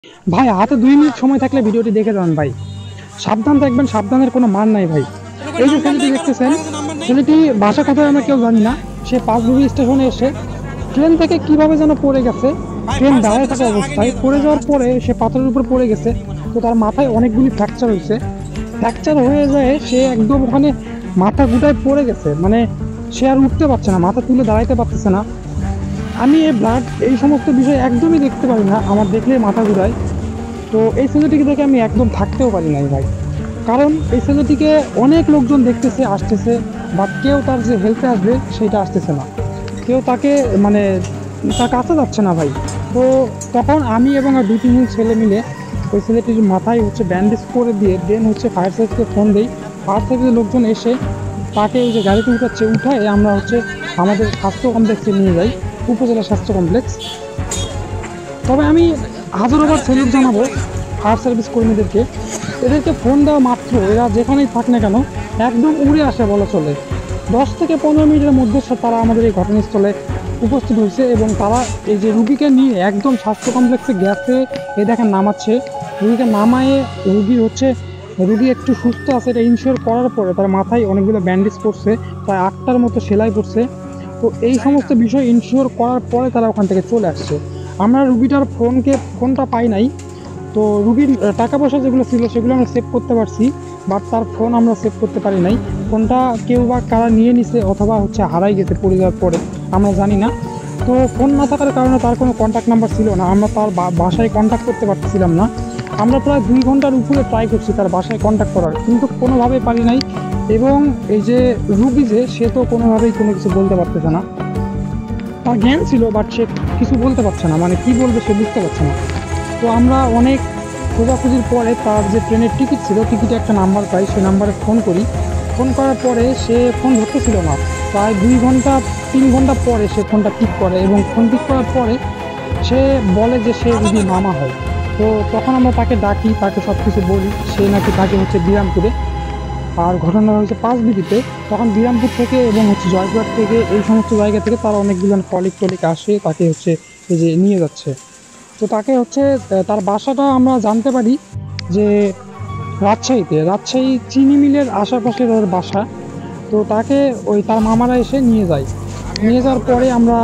ভাই হাতে 2 মিনিট সময় থাকলে ভিডিওটি দেখে যান ভাই। সাবধান থাকবেন, সাবধানের কোনো মান নাই ভাই। এই যে ছেলেটি দেখতেছেন, ছেলেটি বাসা কোথায় আমরা কেউ জানি না। সে পাঁচবিবি স্টেশনে এসে ট্রেন থেকে কিভাবে যেন পড়ে গেছে। ট্রেন দাঁড়ায় থাকা অবস্থায় পড়ে যাওয়ার পরে সে পাথরের উপর পড়ে গেছে। তো তার মাথায় অনেকগুলি ফ্র্যাকচার হয়েছে। ফ্র্যাকচার হয়ে যায় সে একদম ওখানে মাথা গুটায় পড়ে গেছে, মানে সে আর উঠতে পারছে না, মাথা তুলে দাঁড়াইতে পারতেছে না। আমি এই ব্লাড এই সমস্ত বিষয় একদমই দেখতে পারি না, আমার দেখলেই মাথা ঘুরায়। তো এই ছেলেটিকে দেখে আমি একদম থাকতেও পারি নাই ভাই, কারণ এই ছেলেটিকে অনেক লোকজন দেখতেছে, আসতেছে, বাট কেউ তার যে হেল্পে আসবে সেটা আসতেছে না, কেউ তাকে মানে তার কাছে যাচ্ছে না ভাই। তো তখন আমি এবং আর 2-3 ছেলে মিলে ওই ছেলেটির মাথায় হচ্ছে ব্যান্ডেজ করে দিয়ে দেন হচ্ছে ফায়ার সার্ভিসকে ফোন দিই। ফায়ার সার্ভিসের লোকজন এসে তাকে ওই যে গাড়িতে উঠায় আমরা হচ্ছে আমাদের স্বাস্থ্য কমপ্লেক্সে নিয়ে যাই, উপজেলা স্বাস্থ্য কমপ্লেক্স। তবে আমি হাজারোবার স্যালুট জানাবো ফায়ার সার্ভিস কর্মীদেরকে। এদেরকে ফোন দেওয়া মাত্র এরা যেখানেই থাক না কেন একদম উড়ে আসে বলা চলে। 10 থেকে 15 মিনিটের মধ্যে তারা আমাদের এই ঘটনাস্থলে উপস্থিত হয়েছে এবং তারা এই যে রুগীকে নিয়ে একদম স্বাস্থ্য কমপ্লেক্সে গেছে। এই দেখেন নামাচ্ছে, রুগীকে নামায়ে রুগী একটু সুস্থ আছে এটা ইনশিওর করার পরে তার মাথায় অনেকগুলো ব্যান্ডেজ পড়ছে, প্রায় 8টার মতো সেলাই পড়ছে। তো এই সমস্ত বিষয় ইনশিওর করার পরে তারা ওখান থেকে চলে আসছে। আমরা রুগীটার ফোনটা পাই নাই। তো রুগীর টাকা পয়সা যেগুলো ছিল সেগুলো আমরা সেভ করতে পারছি, বাট তার ফোন আমরা সেভ করতে পারি নাই। ফোনটা কেউ বা কারা নিয়ে নিছে অথবা হচ্ছে হারাই গেছে পড়ে যাওয়ার পরে, আমরা জানি না। তো ফোন না থাকার কারণে তার কোনো কন্ট্যাক্ট নাম্বার ছিল না, আমরা তার বাসায় কন্ট্যাক্ট করতে পারছিলাম না। আমরা প্রায় 2 ঘন্টার উপরে ট্রাই করছি তার বাসায় কন্ট্যাক্ট করার, কিন্তু কোনোভাবেই পারি নাই। এবং এই যে রুগী যে সে তো কোনোভাবেই কোনো কিছু বলতে পারতেছে না, তার জ্ঞান ছিল বাট সে কিছু বলতে পারছে না, মানে কি বলবে সে বুঝতে পারছে না। তো আমরা অনেক খোঁজাখুঁজির পরে তার যে ট্রেনের টিকিট ছিল, টিকিটে একটা নাম্বার পাই, সেই নাম্বারে ফোন করি। ফোন করার পরে সে ফোন ধরতেছিল না, প্রায় 2-3 ঘন্টা পরে সে ফোনটা পিক করে এবং ফোন পিক করার পরে সে বলে যে সে যদি মামা হয়। তো তখন আমরা তাকে ডাকি, তাকে সব কিছু বলি, সে নাকি তাকে হচ্ছে বিরামপুরে, আর ঘটনা হয়েছে পাঁচবিবিতে। তখন বিরামপুর থেকে এবং হচ্ছে জয়পুরহাট থেকে এই সমস্ত জায়গা থেকে তারা অনেকগুলো টলিক আসে, তাকে হচ্ছে এই যে নিয়ে যাচ্ছে। তো তাকে হচ্ছে তার বাসাটা আমরা জানতে পারি যে রাজশাহী চিনি মিলের আশেপাশের ওর বাসা। তো তাকে ওই তার মামারা এসে নিয়ে যায়। নিয়ে যাওয়ার পরে আমরা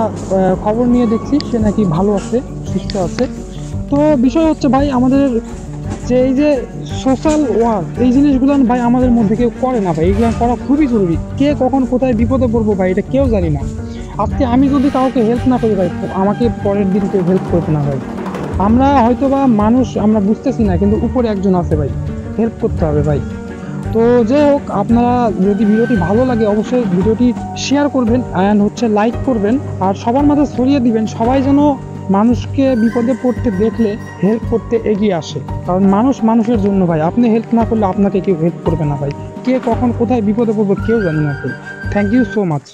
খবর নিয়ে দেখছি সে নাকি ভালো আছে, সুস্থ আছে। তো বিষয় হচ্ছে ভাই আমাদের যে এই যে সোশ্যাল ওয়ার্ক এই জিনিসগুলো ভাই আমাদের মধ্যে কেউ করে না ভাই, এগুলো করা খুবই জরুরি। কে কখন কোথায় বিপদে পড়বো ভাই এটা কেউ জানি না। আজকে আমি যদি কাউকে হেল্প না করি ভাই, আমাকে পরের দিন কেউ হেল্প করবে না ভাই। আমরা হয়তো বা মানুষ আমরা বুঝতেছি না, কিন্তু উপরে একজন আছে ভাই, হেল্প করতে হবে ভাই। তো যাই হোক, আপনারা যদি ভিডিওটি ভালো লাগে অবশ্যই ভিডিওটি শেয়ার করবেন অ্যান্ড হচ্ছে লাইক করবেন, আর সবার মাঝে ছড়িয়ে দিবেন, সবাই যেন মানুষকে বিপদে পড়তে দেখলে হেল্প করতে এগিয়ে আসে। কারণ মানুষ মানুষের জন্য ভাই, আপনি হেল্প না করলে আপনাকে কেউ হেল্প করবে না ভাই। কে কখন কোথায় বিপদে পড়বে কেউ জানি না ভাই। Thank you so much.